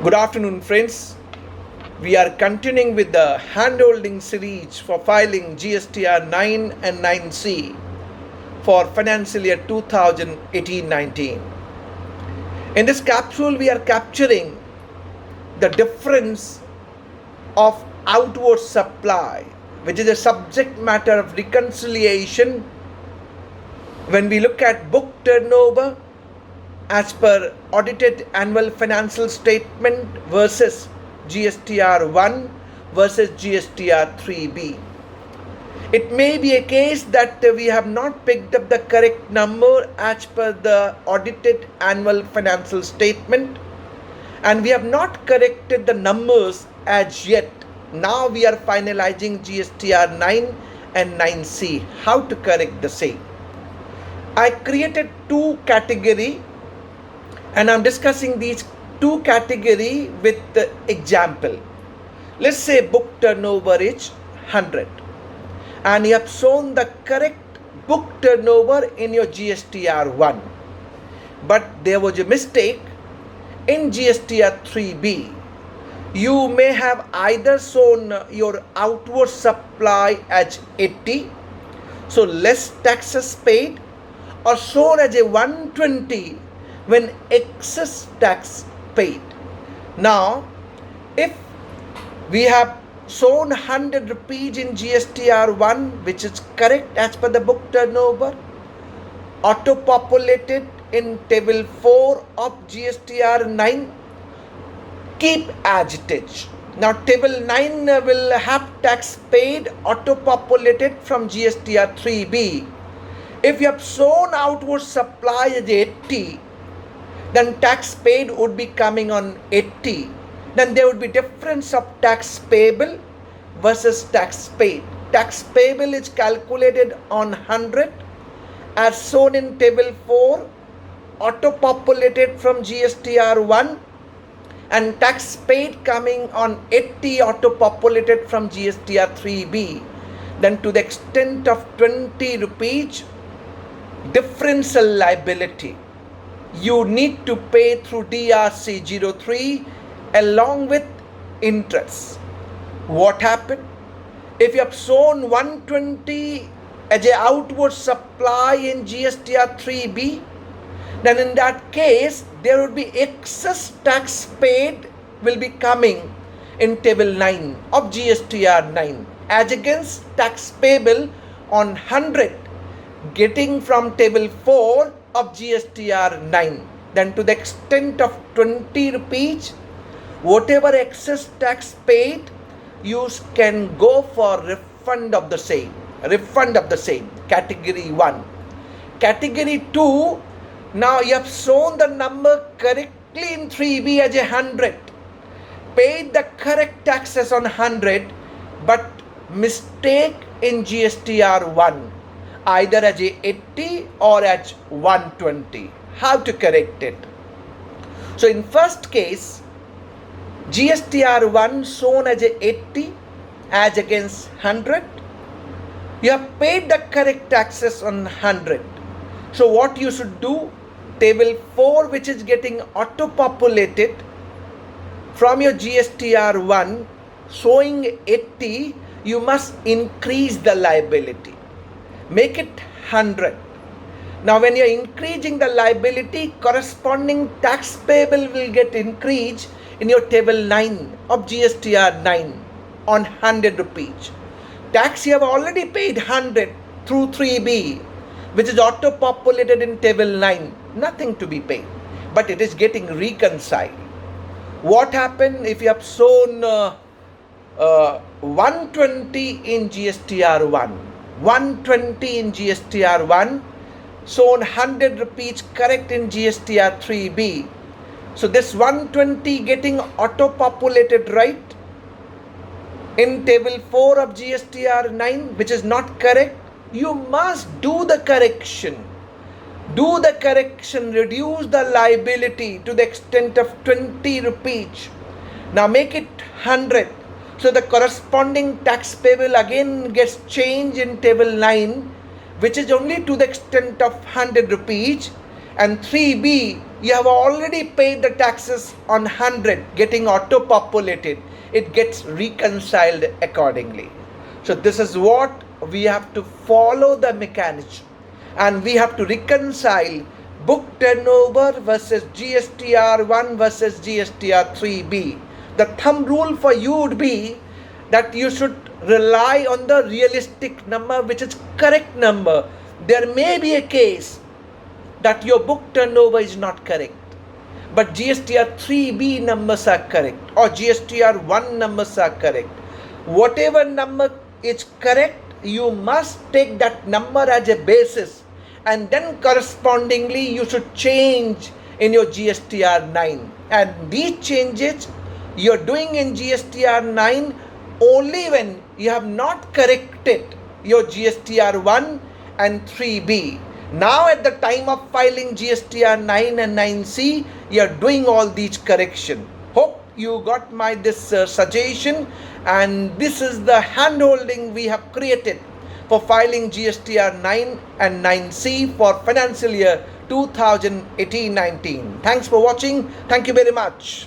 Good afternoon, friends. We are continuing with the handholding series for filing GSTR 9 and 9C for financial year 2018-19. In this capsule, we are capturing the difference of outward supply, which is a subject matter of reconciliation when we look at book turnover as per audited annual financial statement versus GSTR 1 versus GSTR 3B. It may be a case that we have not picked up the correct number as per the audited annual financial statement, and we have not corrected the numbers as yet. Now we are finalizing GSTR 9 and 9C. How to correct the same? I created two categories and I'm discussing these two categories with the example. Let's say book turnover is 100 and you have shown the correct book turnover in your GSTR 1, but there was a mistake in GSTR 3B. You may have either shown your outward supply as 80, so less taxes paid, or shown as a 120 when excess tax paid. Now, if we have shown 100 rupees in GSTR 1, which is correct as per the book turnover, auto-populated in table 4 of GSTR 9, keep as it is. Now, table 9 will have tax paid auto-populated from GSTR 3B. If you have shown outward supply as 80, then tax paid would be coming on 80. Then there would be difference of tax payable versus tax paid. Tax payable is calculated on 100 as shown in table 4, auto-populated from GSTR 1, and tax paid coming on 80 auto-populated from GSTR 3B. Then to the extent of 20 rupees, differential liability you need to pay through DRC 03 along with interest. What happened? If you have shown 120 as a outward supply in GSTR 3B, then in that case there would be excess tax paid will be coming in table 9 of GSTR 9 as against tax payable on 100 getting from table 4 of GSTR 9. Then to the extent of 20 rupees, whatever excess tax paid, you can go for refund of the same. Category 1. Category 2, now you have shown the number correctly in 3B as 100. Paid the correct taxes on 100, but mistake in GSTR 1. Either as 80 or as 120. How to correct it? So in first case, GSTR 1 shown as 80 as against 100. You have paid the correct taxes on 100. So what you should do? Table 4, which is getting auto-populated from your GSTR 1 showing 80, you must increase the liability. Make it 100. Now when you are increasing the liability, corresponding tax payable will get increased in your table 9 of GSTR 9 on 100 rupees. Tax you have already paid 100 through 3B, which is auto-populated in table 9. Nothing to be paid, but it is getting reconciled. What happened if you have shown 120 in GSTR 1? 120 in GSTR 1, shown 100 rupees correct in GSTR 3B. So this 120 getting auto-populated right in table 4 of GSTR 9, which is not correct. You must do the correction. Reduce the liability to the extent of 20 rupees. Now make it 100. So the corresponding tax payable again gets changed in table 9, which is only to the extent of 100 rupees, and 3B you have already paid the taxes on 100 getting auto populated, it gets reconciled accordingly. So this is what we have to follow the mechanism, and we have to reconcile book turnover versus GSTR 1 versus GSTR 3B. The thumb rule for you would be that you should rely on the realistic number, which is correct number. There may be a case that your book turnover is not correct, but GSTR 3B numbers are correct, or GSTR 1 numbers are correct. Whatever number is correct, you must take that number as a basis, and then correspondingly you should change in your GSTR 9. And these changes you're doing in GSTR 9 only when you have not corrected your GSTR 1 and 3B. Now at the time of filing GSTR 9 and 9C, you are doing all these correction. Hope you got my this suggestion, and this is the handholding we have created for filing GSTR 9 and 9C for financial year 2018-19. Thanks for watching. Thank you very much.